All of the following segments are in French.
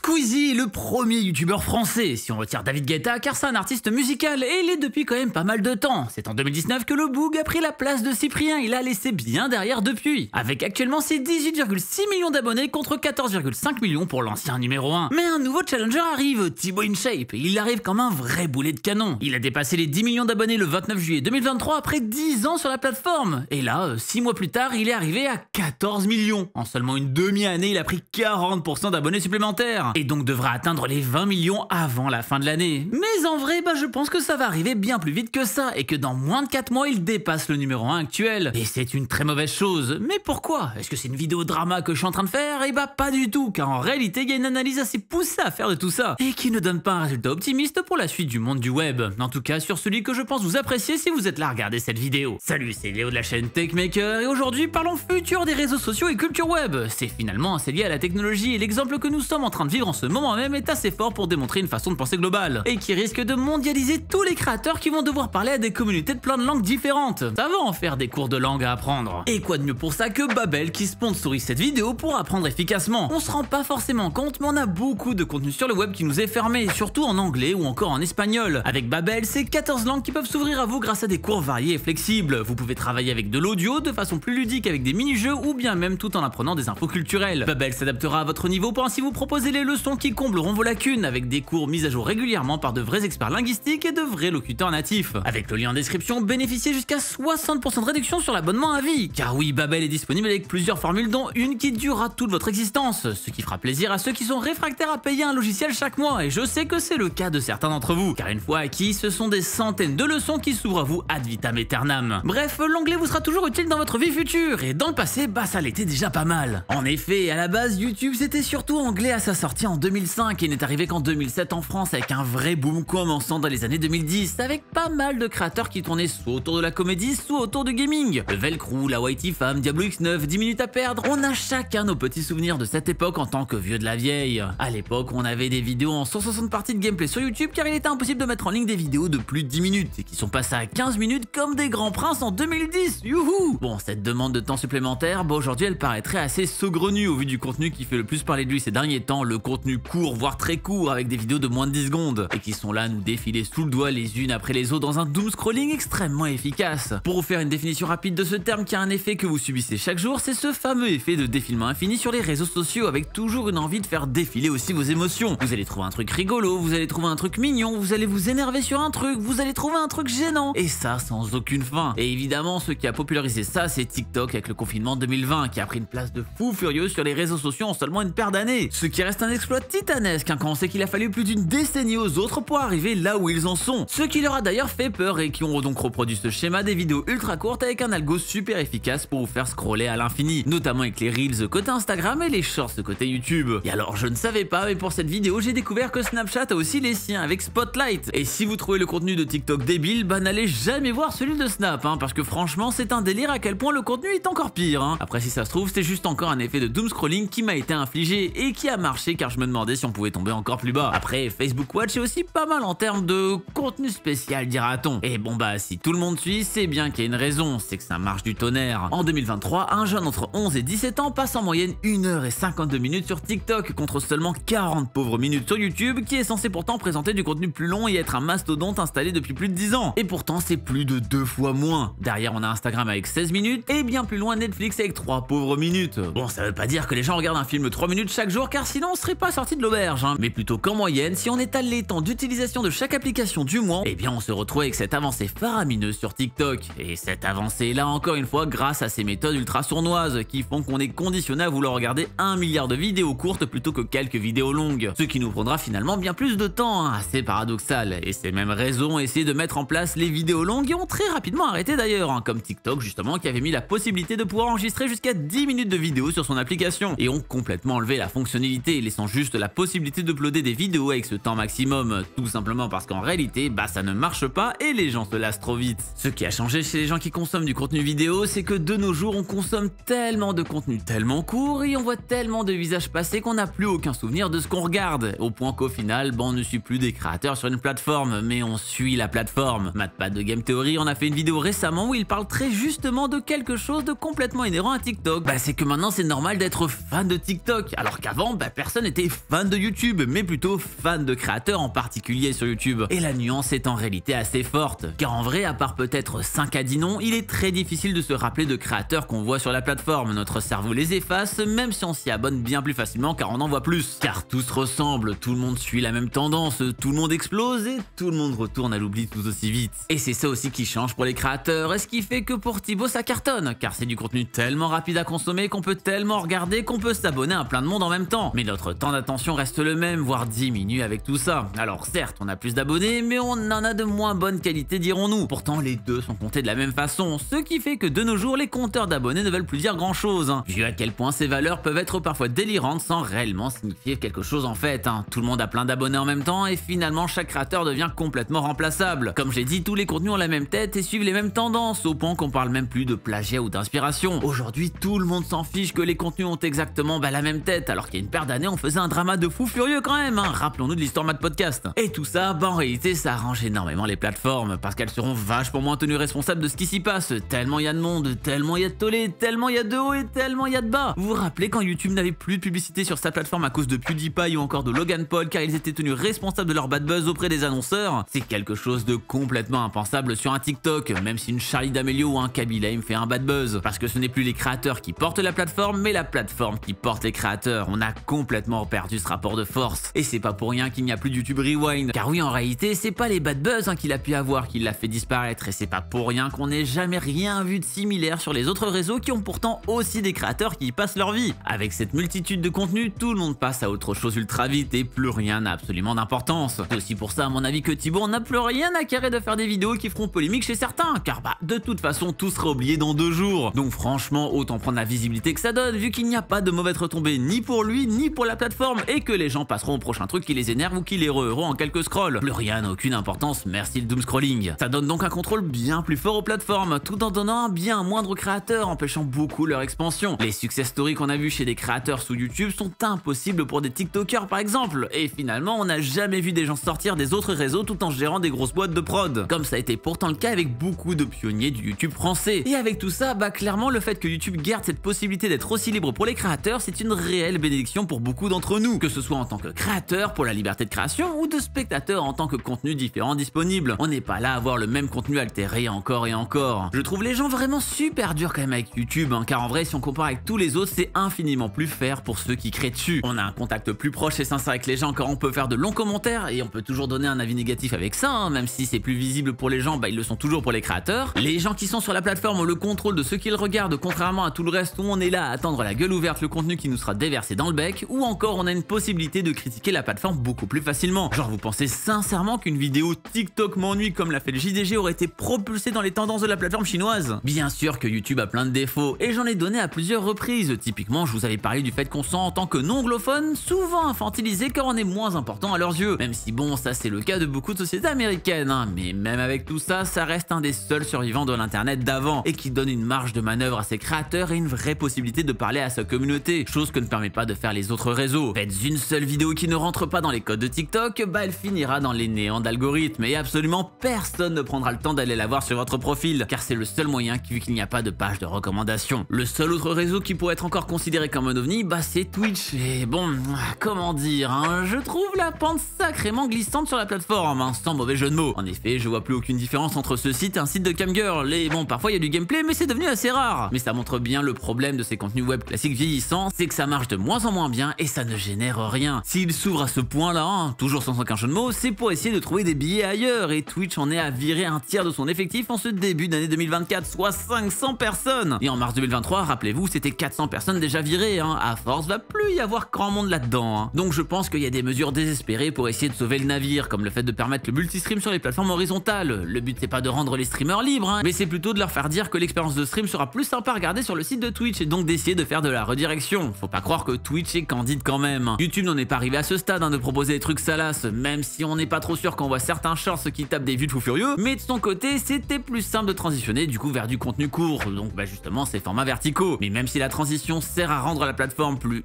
Squeezie est le premier youtubeur français, si on retire David Guetta, car c'est un artiste musical et il est depuis quand même pas mal de temps. C'est en 2019 que le Boog a pris la place de Cyprien, il a laissé bien derrière depuis, avec actuellement ses 18,6 millions d'abonnés contre 14,5 millions pour l'ancien numéro 1. Mais un nouveau challenger arrive, Thibaut InShape, et il arrive comme un vrai boulet de canon. Il a dépassé les 10 millions d'abonnés le 29 juillet 2023 après 10 ans sur la plateforme. Et là, 6 mois plus tard, il est arrivé à 14 millions. En seulement une demi-année, il a pris 40% d'abonnés supplémentaires. Et donc devra atteindre les 20 millions avant la fin de l'année. Mais en vrai, je pense que ça va arriver bien plus vite que ça et que dans moins de 4 mois, il dépasse le numéro 1 actuel. Et c'est une très mauvaise chose. Mais pourquoi? Est-ce que c'est une vidéo drama que je suis en train de faire? Eh bah pas du tout, car en réalité, il y a une analyse assez poussée à faire de tout ça et qui ne donne pas un résultat optimiste pour la suite du monde du web. En tout cas, sur celui que je pense vous apprécier si vous êtes là à regarder cette vidéo. Salut, c'est Léo de la chaîne Techmaker et aujourd'hui, parlons futur des réseaux sociaux et culture web. C'est finalement assez lié à la technologie et l'exemple que nous sommes en train de vivre en ce moment même est assez fort pour démontrer une façon de penser globale et qui risque de mondialiser tous les créateurs qui vont devoir parler à des communautés de plein de langues différentes. Ça va en faire des cours de langue à apprendre. Et quoi de mieux pour ça que Babbel qui sponsorise cette vidéo pour apprendre efficacement. On se rend pas forcément compte, mais on a beaucoup de contenu sur le web qui nous est fermé, surtout en anglais ou encore en espagnol. Avec Babbel, c'est 14 langues qui peuvent s'ouvrir à vous grâce à des cours variés et flexibles. Vous pouvez travailler avec de l'audio de façon plus ludique avec des mini-jeux ou bien même tout en apprenant des infos culturelles. Babbel s'adaptera à votre niveau pour ainsi vous proposer les leçons qui combleront vos lacunes avec des cours mis à jour régulièrement par de vrais experts linguistiques et de vrais locuteurs natifs. Avec le lien en description, bénéficiez jusqu'à 60% de réduction sur l'abonnement à vie. Car oui, Babbel est disponible avec plusieurs formules dont une qui durera toute votre existence, ce qui fera plaisir à ceux qui sont réfractaires à payer un logiciel chaque mois et je sais que c'est le cas de certains d'entre vous. Car une fois acquis, ce sont des centaines de leçons qui s'ouvrent à vous ad vitam aeternam. Bref, l'anglais vous sera toujours utile dans votre vie future et dans le passé, ça l'était déjà pas mal. En effet, à la base, YouTube c'était surtout anglais à sa sortie en 2005 et n'est arrivé qu'en 2007 en France avec un vrai boom commençant dans les années 2010 avec pas mal de créateurs qui tournaient soit autour de la comédie, soit autour du gaming. Le Velcro, la Whitey Fam, Diablo X9, 10 minutes à perdre, on a chacun nos petits souvenirs de cette époque en tant que vieux de la vieille. À l'époque, on avait des vidéos en 160 parties de gameplay sur YouTube car il était impossible de mettre en ligne des vidéos de plus de 10 minutes et qui sont passées à 15 minutes comme des grands princes en 2010. Youhou! Bon, cette demande de temps supplémentaire, aujourd'hui elle paraîtrait assez saugrenue au vu du contenu qui fait le plus parler de lui ces derniers temps, le contenu court voire très court avec des vidéos de moins de 10 secondes et qui sont là à nous défiler sous le doigt les unes après les autres dans un doom scrolling extrêmement efficace. Pour vous faire une définition rapide de ce terme qui a un effet que vous subissez chaque jour, c'est ce fameux effet de défilement infini sur les réseaux sociaux avec toujours une envie de faire défiler aussi vos émotions. Vous allez trouver un truc rigolo, vous allez trouver un truc mignon, vous allez vous énerver sur un truc, vous allez trouver un truc gênant et ça sans aucune fin. Et évidemment, ce qui a popularisé ça, c'est TikTok avec le confinement 2020 qui a pris une place de fou furieux sur les réseaux sociaux en seulement une paire d'années. Ce qui reste un exploit titanesque quand on sait qu'il a fallu plus d'une décennie aux autres pour arriver là où ils en sont. Ce qui leur a d'ailleurs fait peur et qui ont donc reproduit ce schéma des vidéos ultra courtes avec un algo super efficace pour vous faire scroller à l'infini, notamment avec les Reels côté Instagram et les Shorts côté YouTube. Et alors je ne savais pas, mais pour cette vidéo j'ai découvert que Snapchat a aussi les siens avec Spotlight. Et si vous trouvez le contenu de TikTok débile, n'allez jamais voir celui de Snap, parce que franchement c'est un délire à quel point le contenu est encore pire. Après si ça se trouve c'est juste encore un effet de doom scrolling qui m'a été infligé et qui a marché car je me demandais si on pouvait tomber encore plus bas. Après Facebook Watch est aussi pas mal en termes de contenu spécial dira-t-on. Et bon si tout le monde suit, c'est bien qu'il y a une raison, c'est que ça marche du tonnerre. En 2023, un jeune entre 11 et 17 ans passe en moyenne 1h52 minutes sur TikTok contre seulement 40 pauvres minutes sur YouTube qui est censé pourtant présenter du contenu plus long et être un mastodonte installé depuis plus de 10 ans. Et pourtant c'est plus de 2 fois moins. Derrière on a Instagram avec 16 minutes et bien plus loin Netflix avec 3 pauvres minutes. Bon, ça veut pas dire que les gens regardent un film 3 minutes chaque jour car sinon on serait pas sorti de l'auberge, mais plutôt qu'en moyenne, si on étale les temps d'utilisation de chaque application du mois, on se retrouve avec cette avancée faramineuse sur TikTok. Et cette avancée là encore une fois grâce à ces méthodes ultra sournoises qui font qu'on est conditionné à vouloir regarder 1 milliard de vidéos courtes plutôt que quelques vidéos longues. Ce qui nous prendra finalement bien plus de temps, assez paradoxal. Et ces mêmes raisons ont essayé de mettre en place les vidéos longues et ont très rapidement arrêté d'ailleurs, comme TikTok justement qui avait mis la possibilité de pouvoir enregistrer jusqu'à 10 minutes de vidéo sur son application et ont complètement enlevé la fonctionnalité, laissant juste la possibilité d'uploader des vidéos avec ce temps maximum, tout simplement parce qu'en réalité, ça ne marche pas et les gens se lassent trop vite. Ce qui a changé chez les gens qui consomment du contenu vidéo, c'est que de nos jours on consomme tellement de contenu tellement court et on voit tellement de visages passer qu'on n'a plus aucun souvenir de ce qu'on regarde, au point qu'au final, on ne suit plus des créateurs sur une plateforme, mais on suit la plateforme. MatPat de Game Theory en a fait une vidéo récemment où il parle très justement de quelque chose de complètement inhérent à TikTok. C'est que maintenant c'est normal d'être fan de TikTok, alors qu'avant personne n'était été fan de YouTube, mais plutôt fan de créateurs en particulier sur YouTube. Et la nuance est en réalité assez forte, car en vrai, à part peut-être 5 à 10 noms, il est très difficile de se rappeler de créateurs qu'on voit sur la plateforme. Notre cerveau les efface, même si on s'y abonne bien plus facilement car on en voit plus. Car tous ressemblent, tout le monde suit la même tendance, tout le monde explose et tout le monde retourne à l'oubli tout aussi vite. Et c'est ça aussi qui change pour les créateurs, et ce qui fait que pour Thibaut ça cartonne, car c'est du contenu tellement rapide à consommer qu'on peut tellement regarder qu'on peut s'abonner à plein de monde en même temps. Mais notre temps d'attention reste le même, voire diminue avec tout ça. Alors certes, on a plus d'abonnés, mais on en a de moins bonne qualité, dirons-nous. Pourtant, les deux sont comptés de la même façon, ce qui fait que de nos jours, les compteurs d'abonnés ne veulent plus dire grand-chose, vu à quel point ces valeurs peuvent être parfois délirantes sans réellement signifier quelque chose en fait. Tout le monde a plein d'abonnés en même temps et finalement chaque créateur devient complètement remplaçable. Comme j'ai dit, tous les contenus ont la même tête et suivent les mêmes tendances, au point qu'on parle même plus de plagiat ou d'inspiration. Aujourd'hui, tout le monde s'en fiche que les contenus ont exactement la même tête, alors qu'il y a une paire d'années, on faisait un drama de fou furieux quand même. Rappelons-nous de l'histoire Mad Podcast. Et tout ça, en réalité, ça arrange énormément les plateformes, parce qu'elles seront vachement moins tenues responsables de ce qui s'y passe. Tellement il y a de monde, tellement il y a de tollé, tellement il y a de haut et tellement il y a de bas. Vous vous rappelez quand YouTube n'avait plus de publicité sur sa plateforme à cause de PewDiePie ou encore de Logan Paul, car ils étaient tenus responsables de leur bad buzz auprès des annonceurs? C'est quelque chose de complètement impensable sur un TikTok, même si une Charli D'Amelio ou un Kaby Lame fait un bad buzz, parce que ce n'est plus les créateurs qui portent la plateforme, mais la plateforme qui porte les créateurs. On a complètement perdu ce rapport de force. Et c'est pas pour rien qu'il n'y a plus de YouTube Rewind, car oui, en réalité, c'est pas les bad buzz qu'il a pu avoir qui l'a fait disparaître, et c'est pas pour rien qu'on n'ait jamais rien vu de similaire sur les autres réseaux qui ont pourtant aussi des créateurs qui y passent leur vie. Avec cette multitude de contenus, tout le monde passe à autre chose ultra vite et plus rien n'a absolument d'importance. C'est aussi pour ça, à mon avis, que Thibaut n'a plus rien à carrer de faire des vidéos qui feront polémique chez certains, car de toute façon, tout sera oublié dans 2 jours. Donc franchement, autant prendre la visibilité que ça donne, vu qu'il n'y a pas de mauvaise retombée ni pour lui, ni pour la plateforme, et que les gens passeront au prochain truc qui les énerve ou qui les re-heureux en quelques scrolls. Plus rien n'a aucune importance, merci le doom scrolling. Ça donne donc un contrôle bien plus fort aux plateformes, tout en donnant un bien moindre aux créateurs, empêchant beaucoup leur expansion. Les success stories qu'on a vu chez des créateurs sous YouTube sont impossibles pour des TikTokers par exemple, et finalement on n'a jamais vu des gens sortir des autres réseaux tout en gérant des grosses boîtes de prod, comme ça a été pourtant le cas avec beaucoup de pionniers du YouTube français. Et avec tout ça, clairement le fait que YouTube garde cette possibilité d'être aussi libre pour les créateurs, c'est une réelle bénédiction pour beaucoup d'entre nous, que ce soit en tant que créateur pour la liberté de création ou de spectateur en tant que contenu différent disponible. On n'est pas là à voir le même contenu altéré encore et encore. Je trouve les gens vraiment super durs quand même avec YouTube, car en vrai si on compare avec tous les autres, c'est infiniment plus fair pour ceux qui créent dessus. On a un contact plus proche et sincère avec les gens, car on peut faire de longs commentaires et on peut toujours donner un avis négatif avec ça, même si c'est plus visible pour les gens, ils le sont toujours pour les créateurs. Les gens qui sont sur la plateforme ont le contrôle de ce qu'ils regardent, contrairement à tout le reste où on est là à attendre la gueule ouverte le contenu qui nous sera déversé dans le bec, ou encore on a une possibilité de critiquer la plateforme beaucoup plus facilement. Genre vous pensez sincèrement qu'une vidéo TikTok m'ennuie comme l'a fait le JDG aurait été propulsée dans les tendances de la plateforme chinoise? Bien sûr que YouTube a plein de défauts, et j'en ai donné à plusieurs reprises. Typiquement, je vous avais parlé du fait qu'on sent en tant que non-anglophone souvent infantilisé car on est moins important à leurs yeux, même si bon, ça c'est le cas de beaucoup de sociétés américaines, mais même avec tout ça, ça reste un des seuls survivants de l'internet d'avant, et qui donne une marge de manœuvre à ses créateurs et une vraie possibilité de parler à sa communauté, chose que ne permet pas de faire les autres réseaux. Faites une seule vidéo qui ne rentre pas dans les codes de TikTok, elle finira dans les néants d'algorithmes, et absolument personne ne prendra le temps d'aller la voir sur votre profil, car c'est le seul moyen vu qu'il n'y a pas de page de recommandation. Le seul autre réseau qui pourrait être encore considéré comme un ovni, c'est Twitch, et bon, comment dire, je trouve la pente sacrément glissante sur la plateforme, sans mauvais jeu de mots. En effet, je vois plus aucune différence entre ce site et un site de camgirl, et bon, parfois il y a du gameplay, mais c'est devenu assez rare. Mais ça montre bien le problème de ces contenus web classiques vieillissants, c'est que ça marche de moins en moins bien et ça ne génère rien. S'il s'ouvre à ce point-là, toujours sans aucun jeu de mots, c'est pour essayer de trouver des billets ailleurs, et Twitch en est à virer un tiers de son effectif en ce début d'année 2024, soit 500 personnes. Et en mars 2023, rappelez-vous, c'était 400 personnes déjà virées, à force, va plus y avoir grand monde là-dedans. Donc je pense qu'il y a des mesures désespérées pour essayer de sauver le navire, comme le fait de permettre le multistream sur les plateformes horizontales. Le but c'est pas de rendre les streamers libres, mais c'est plutôt de leur faire dire que l'expérience de stream sera plus sympa à regarder sur le site de Twitch, et donc d'essayer de faire de la redirection. Faut pas croire que Twitch est candide quand même. YouTube n'en est pas arrivé à ce stade de proposer des trucs salaces, même si on n'est pas trop sûr qu'on voit certains shorts qui tapent des vues de fou furieux, mais de son côté c'était plus simple de transitionner du coup vers du contenu court, donc justement ces formats verticaux. Mais même si la transition sert à rendre la plateforme plus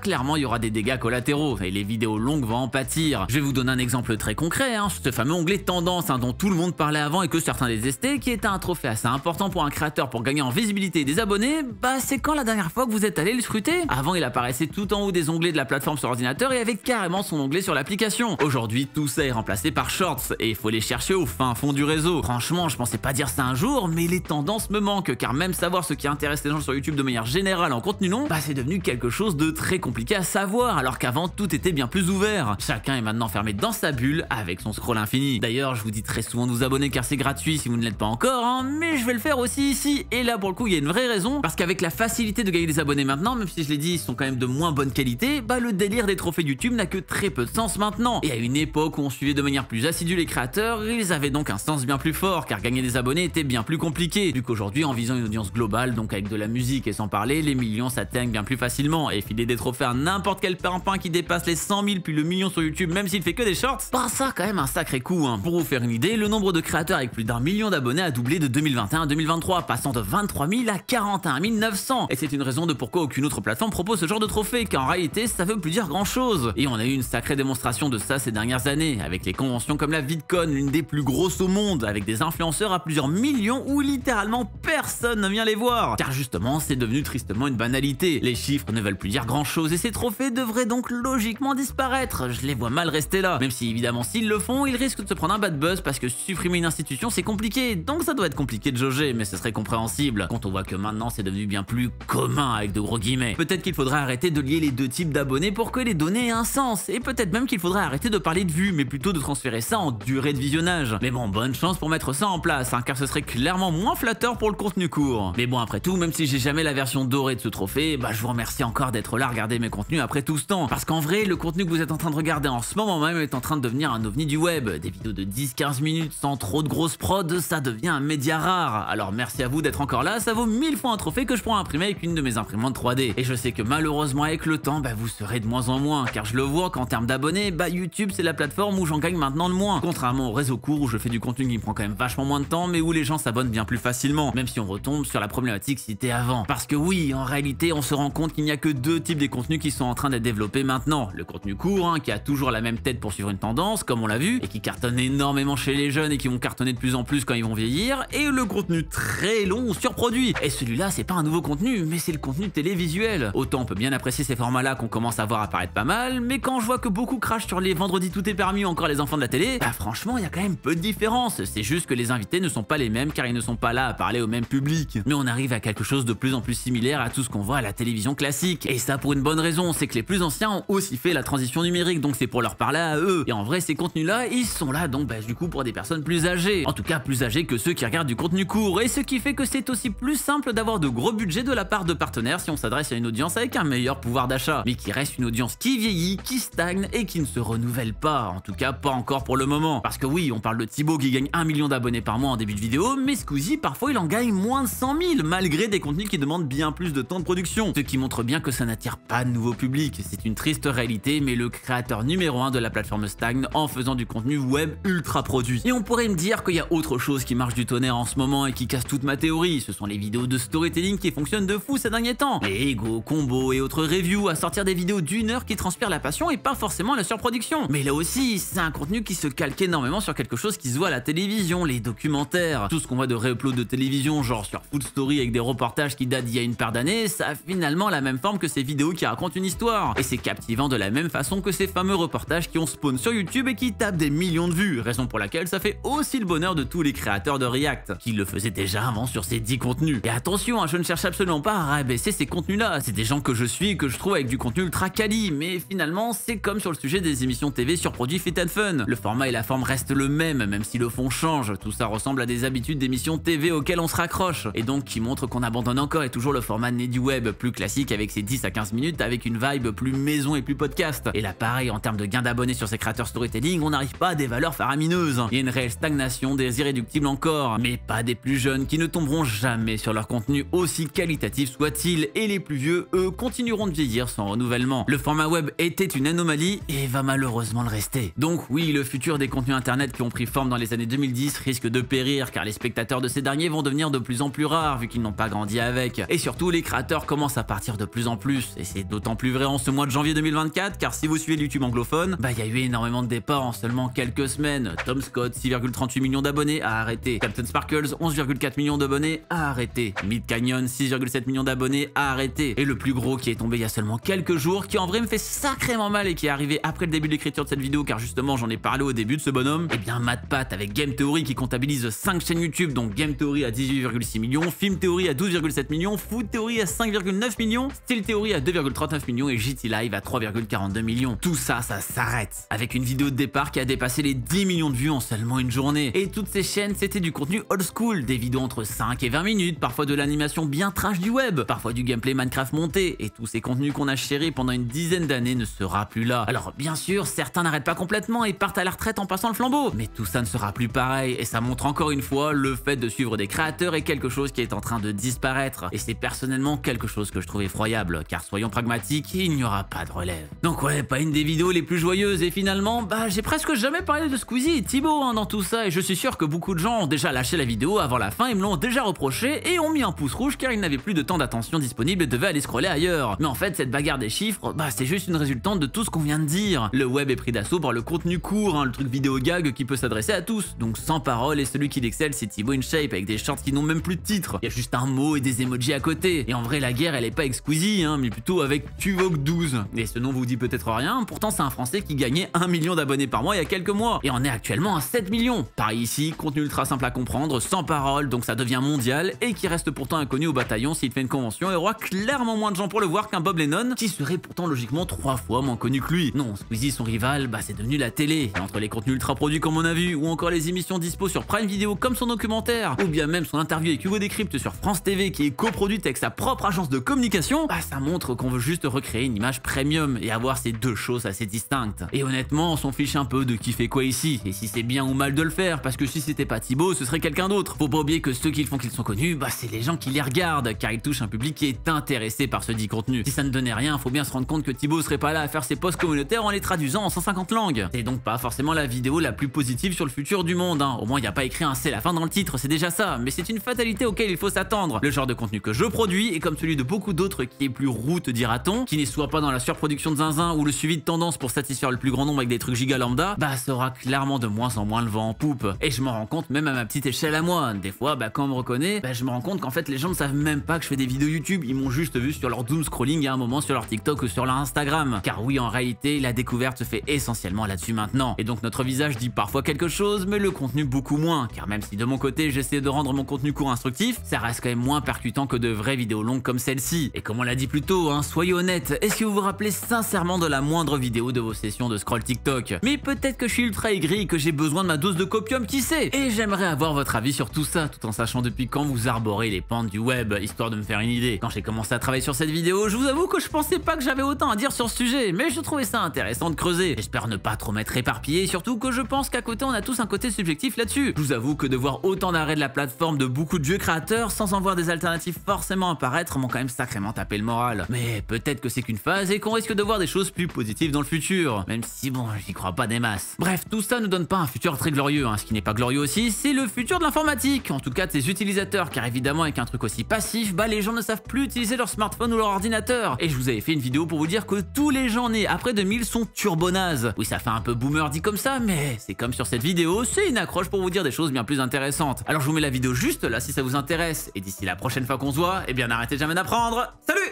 clairement il y aura des dégâts collatéraux, et les vidéos longues vont en pâtir. Je vais vous donner un exemple très concret, ce fameux onglet tendance dont tout le monde parlait avant et que certains détestaient, qui est un trophée assez important pour un créateur pour gagner en visibilité des abonnés, c'est quand la dernière fois que vous êtes allé le scruter? Avant il apparaissait tout en haut des onglets de la plateforme sur ordinateur et avait carrément son onglet sur l'application. Aujourd'hui, tout ça est remplacé par Shorts et il faut les chercher au fin fond du réseau. Franchement, je pensais pas dire ça un jour, mais les tendances me manquent, car même savoir ce qui intéresse les gens sur YouTube de manière générale en contenu long, bah c'est devenu quelque chose de très compliqué à savoir, alors qu'avant tout était bien plus ouvert. Chacun est maintenant fermé dans sa bulle avec son scroll infini. D'ailleurs, je vous dis très souvent de vous abonner car c'est gratuit si vous ne l'êtes pas encore, hein, mais je vais le faire aussi ici. Et là pour le coup, il y a une vraie raison, parce qu'avec la facilité de gagner des abonnés maintenant, même si je l'ai dit, ils sont quand même de moins bonne qualité, bah le délire des trophées YouTube n'a que très peu de sens maintenant. Et à une époque où on suivait de manière plus assidue les créateurs, ils avaient donc un sens bien plus fort, car gagner des abonnés était bien plus compliqué, vu qu'aujourd'hui, en visant une audience globale, donc avec de la musique et sans parler, les millions s'atteignent bien plus facilement. Et filer des trophées à n'importe quel pimpin qui dépasse les 100 000 puis le million sur YouTube, même s'il fait que des shorts, bah ça quand même un sacré coup, hein. Pour vous faire une idée, le nombre de créateurs avec plus d'1 million d'abonnés a doublé de 2021 à 2023, passant de 23 000 à 41 900. Et c'est une raison de pourquoi aucune autre plateforme propose ce genre de trophée, car en réalité ça veut plus dire grand chose. Et on a eu une sacrée démonstration de ça ces dernières années, avec les conventions comme la VidCon, l'une des plus grosses au monde, avec des influenceurs à plusieurs millions où littéralement personne ne vient les voir. Car justement, c'est devenu tristement une banalité. Les chiffres ne veulent plus dire grand chose et ces trophées devraient donc logiquement disparaître. Je les vois mal rester là. Même si évidemment s'ils le font, ils risquent de se prendre un bad buzz parce que supprimer une institution c'est compliqué. Donc ça doit être compliqué de jauger, mais ce serait compréhensible quand on voit que maintenant c'est devenu bien plus commun avec de gros guillemets. Peut-être qu'il faudrait arrêter de lier les deux types d'abonnés pour que les données aient un sens. Et peut-être même qu'il faudrait arrêter de parler de vues, mais plutôt de transférer ça en durée de visionnage. Mais bon, bonne chance pour mettre ça en place, hein, car ce serait clairement moins flatteur pour le contenu court. Mais bon, après tout, même si j'ai jamais la version dorée de ce trophée, bah je vous remercie encore d'être là à regarder mes contenus après tout ce temps. Parce qu'en vrai, le contenu que vous êtes en train de regarder en ce moment même est en train de devenir un ovni du web. Des vidéos de 10-15 minutes sans trop de grosses prod, ça devient un média rare. Alors merci à vous d'être encore là, ça vaut 1000 fois un trophée que je pourrais imprimer avec une de mes imprimantes 3D. Et je sais que malheureusement avec le temps, bah vous serez de moins en moins, car je le vois qu'en termes d'abonnés, bah YouTube c'est la plateforme où j'en gagne maintenant le moins. Contrairement au réseau court où je fais du contenu qui me prend quand même vachement moins de temps, mais où les gens s'abonnent bien plus facilement, même si on retombe sur la problématique citée avant. Parce que oui, en réalité, on se rend compte qu'il n'y a que deux types de contenus qui sont en train d'être développés maintenant. Le contenu court, hein, qui a toujours la même tête pour suivre une tendance, comme on l'a vu, et qui cartonne énormément chez les jeunes et qui vont cartonner de plus en plus quand ils vont vieillir, et le contenu très long ou surproduit. Et celui-là, c'est pas un nouveau contenu, mais c'est le contenu télévisuel. Autant on peut bien apprécier ces formats-là qu'on commence à voir apparaître pas mal, mais quand je vois que beaucoup crachent sur les vendredis tout est permis ou encore les enfants de la télé, bah franchement, il y a quand même peu de différence. C'est juste que les invités ne sont pas les mêmes car ils ne sont pas là à parler au même public. Mais on arrive à quelque chose de plus en plus similaire à tout ce qu'on voit à la télévision classique. Et ça pour une bonne raison, c'est que les plus anciens ont aussi fait la transition numérique, donc c'est pour leur parler à eux. Et en vrai, ces contenus-là, ils sont là donc bah, du coup pour des personnes plus âgées. En tout cas, plus âgées que ceux qui regardent du contenu court. Et ce qui fait que c'est aussi plus simple d'avoir de gros budgets de la part de partenaires si on s'adresse à une audience avec un meilleur pouvoir d'achat. Mais qui reste une audience qui vieillit, qui stagne et qui ne se renouvelle pas. En tout cas, pas encore pour le moment. Parce que oui, on parle de Thibaut qui gagne 1 million d'abonnés par mois en début de vidéo, mais Squeezie, parfois il en gagne moins de 100 000, malgré des contenus qui demandent bien plus de temps de production. Ce qui montre bien que ça n'attire pas de nouveau public. C'est une triste réalité, mais le créateur numéro 1 de la plateforme stagne en faisant du contenu web ultra produit. Et on pourrait me dire qu'il y a autre chose qui marche du tonnerre en ce moment et qui casse toute ma théorie. Ce sont les vidéos de storytelling qui fonctionnent de fou ces derniers temps. Les ego, combos et autres reviews à sortir des vidéos d'1 heure qui transpirent la passion et pas forcément la surproduction. Mais là aussi, c'est un contenu qui se calque énormément sur quelque chose qui se voit à la télévision, les documentaires. Tout ce qu'on voit de réupload de télévision, genre sur Food Story avec des reportages qui datent d'il y a une paire d'années, ça a finalement la même forme que ces vidéos qui racontent une histoire. Et c'est captivant de la même façon que ces fameux reportages qui ont spawn sur YouTube et qui tapent des millions de vues, raison pour laquelle ça fait aussi le bonheur de tous les créateurs de React, qui le faisaient déjà avant sur ces 10 contenus. Et attention, hein, je ne cherche absolument pas à rabaisser ces contenus-là, c'est des gens que je suis et que je trouve avec du contenu ultra quali, mais finalement c'est comme sur le sujet des émissions TV surproduits Fit and Fun. Le format et la forme restent le même si le fond change, tout ça ressemble à des habitudes d'émissions TV auxquelles on se raccroche, et donc qui montrent qu'on abandonne encore et toujours le format né du web, plus classique avec ses 10 à 15 minutes avec une vibe plus maison et plus podcast. Et là pareil, en termes de gains d'abonnés sur ces créateurs storytelling, on n'arrive pas à des valeurs faramineuses. Il y a une réelle stagnation des irréductibles encore, mais pas des plus jeunes qui ne tomberont jamais sur leur contenu aussi qualitatif soit-il, et les plus vieux, eux, continueront de vieillir sans renouvellement. Le format web était une anomalie et va malheureusement le rester. Donc oui, le futur des contenus internet qui ont pris forme dans les années 2010 risque de périr car les spectateurs de ces derniers vont devenir de plus en plus rares vu qu'ils n'ont pas grandi avec. Et surtout, les créateurs commencent à partir de plus en plus, et c'est d'autant plus vrai en ce mois de janvier 2024 car si vous suivez le YouTube anglophone, bah il y a eu énormément de départs en seulement quelques semaines. Tom Scott, 6,38 millions d'abonnés, a arrêté. Captain Sparkles, 11,4 millions d'abonnés, a arrêté. Mid Canyon, 6,7 millions d'abonnés, a arrêté. Et le plus gros qui est tombé il y a seulement quelques jours, qui en vrai me fait sacrément mal et qui est arrivé après le début de l'écriture de cette vidéo, car justement j'en ai parlé au début de ce bonhomme. Et bien MatPat avec Game Theory qui comptabilise 5 chaînes YouTube, donc Game Theory à 18,6 millions, Film Theory à 12,7 millions, Food Theory à 5,9 millions, Still Theory à 2,39 millions et JT Live à 3,42 millions. Tout ça, ça s'arrête avec une vidéo de départ qui a dépassé les 10 millions de vues en seulement une journée. Et toutes ces chaînes, c'était du contenu old school, des vidéos entre 5 et 20 minutes, parfois de l'animation bien trash du web, parfois du gameplay Minecraft monté, et tous ces contenus qu'on a chéris pendant une dizaine d'années ne sera plus là. Alors bien sûr, certains n'arrêtent pas complètement et partent à la retraite en passant le flambeau, mais tout ça ne sera plus pareil, et ça montre encore une fois le fait de suivre des créateurs est quelque chose qui est en train de disparaître, et c'est personnellement quelque chose que je trouve effroyable, car soyons pragmatiques, il n'y aura pas de relève. Donc ouais, pas une des vidéos les plus joyeuses, et finalement, bah j'ai presque jamais parlé de Squeezie et Thibaut dans tout ça, et je suis sûr que beaucoup de gens ont déjà lâché la vidéo avant la fin et me l'ont déjà reproché et ont mis un pouce rouge car ils n'avaient plus de temps d'attention disponible et devaient aller scroller ailleurs. Mais en fait, cette bagarre des chiffres, bah c'est juste une résultante de tout ce qu'on vient de dire. Le web est pris d'assaut par le contenu court, le truc vidéo gag qui peut s'adresser à tous, donc sans parole, et celui qui l'excelle c'est Thibaut InShape avec des shorts qui n'ont même plus de titre. Il y a juste un mot et des emojis à côté. Et en vrai, la guerre elle est pas avec Squeezie, mais plutôt avec Tuvok12. Et ce nom vous dit peut-être rien, pourtant c'est un français qui gagnait 1 million d'abonnés par mois il y a quelques mois, et en est actuellement à 7 millions. Pareil ici, contenu ultra simple à comprendre, sans parole, donc ça devient mondial, et qui reste pourtant inconnu au bataillon s'il fait une convention et aura clairement moins de gens pour le voir qu'un Bob Lennon, qui serait pourtant logiquement 3 fois moins connu que lui. Non, Squeezie son rival, bah c'est devenu la télé, et entre les contenus ultra produits comme on a vu, ou encore les émissions dispo sur Prime Video comme son documentaire, ou bien même son interview avec Hugo Décrypte sur France TV qui est coproduite avec sa propre agence de communication, bah ça montre qu'on veut juste recréer une image premium et avoir ces deux choses assez distinctes. Et honnêtement, on s'en fiche un peu de qui fait quoi ici, et si c'est bien ou mal de le faire, parce que si c'était pas Thibaut, ce serait quelqu'un d'autre. Faut pas oublier que ceux qui font qu'ils sont connus, bah c'est les gens qui les regardent, car ils touchent un public qui est intéressé par ce dit contenu. Si ça ne donnait rien, faut bien se rendre compte que Thibaut serait pas là à faire ses posts communautaires en les traduisant en 150 langues. C'est donc pas forcément la vidéo la plus positive sur le futur du monde, Au moins il y a pas écrit un c'est la fin dans le titre, c'est déjà ça, mais c'est une fatalité auquel il faut s'attendre. Le genre de contenu que je produis, et comme celui de beaucoup d'autres qui est plus route dira-t-on, qui n'est soit pas dans la surproduction de zinzin ou le suivi de tendance pour satisfaire le plus grand nombre avec des trucs giga lambda, bah sera clairement de moins en moins le vent en poupe. Et je m'en rends compte même à ma petite échelle à moi. Des fois, bah quand on me reconnaît, bah je me rends compte qu'en fait les gens ne savent même pas que je fais des vidéos YouTube, ils m'ont juste vu sur leur doom scrolling à un moment sur leur TikTok ou sur leur Instagram. Car oui, en réalité, la découverte se fait essentiellement là-dessus maintenant. Et donc notre visage dit parfois quelque chose, mais le contenu beaucoup moins. Car même si de mon côté j'essaie de rendre mon contenu court instructif, ça reste quand même moins percutant que de vraies vidéos longues comme celle-ci. Et comme on l'a dit plus tôt, soyez honnêtes, est-ce que vous vous rappelez sincèrement de la moindre vidéo de vos sessions de scroll TikTok? Mais peut-être que je suis ultra aigri et que j'ai besoin de ma dose de copium, qui sait? Et j'aimerais avoir votre avis sur tout ça, tout en sachant depuis quand vous arborez les pentes du web, histoire de me faire une idée. Quand j'ai commencé à travailler sur cette vidéo, je vous avoue que je pensais pas que j'avais autant à dire sur ce sujet, mais je trouvais ça intéressant de creuser. J'espère ne pas trop m'être éparpillé, surtout que je pense qu'à côté on a tous un côté subjectif là-dessus. Je vous avoue que de voir autant d'arrêts de la plateforme de beaucoup de vieux créateurs sans en voir des alternatives forcément apparaître m'ont quand même sacrément tapé le moral. Mais peut-être que c'est qu'une phase et qu'on risque de voir des choses plus positives dans le futur, même si bon, j'y crois pas des masses. Bref, tout ça ne donne pas un futur très glorieux, Ce qui n'est pas glorieux aussi, c'est le futur de l'informatique, en tout cas de ses utilisateurs, car évidemment avec un truc aussi passif, bah les gens ne savent plus utiliser leur smartphone ou leur ordinateur. Et je vous avais fait une vidéo pour vous dire que tous les gens nés après 2000 sont turbo-nazes. Oui, ça fait un peu boomer dit comme ça, mais c'est comme sur cette vidéo, c'est une accroche pour vous dire des choses bien plus intéressantes. Alors je vous mets la vidéo juste là si ça vous intéresse, et d'ici la prochaine fois qu'on se voit, eh bien n'arrêtez jamais d'apprendre. Salut!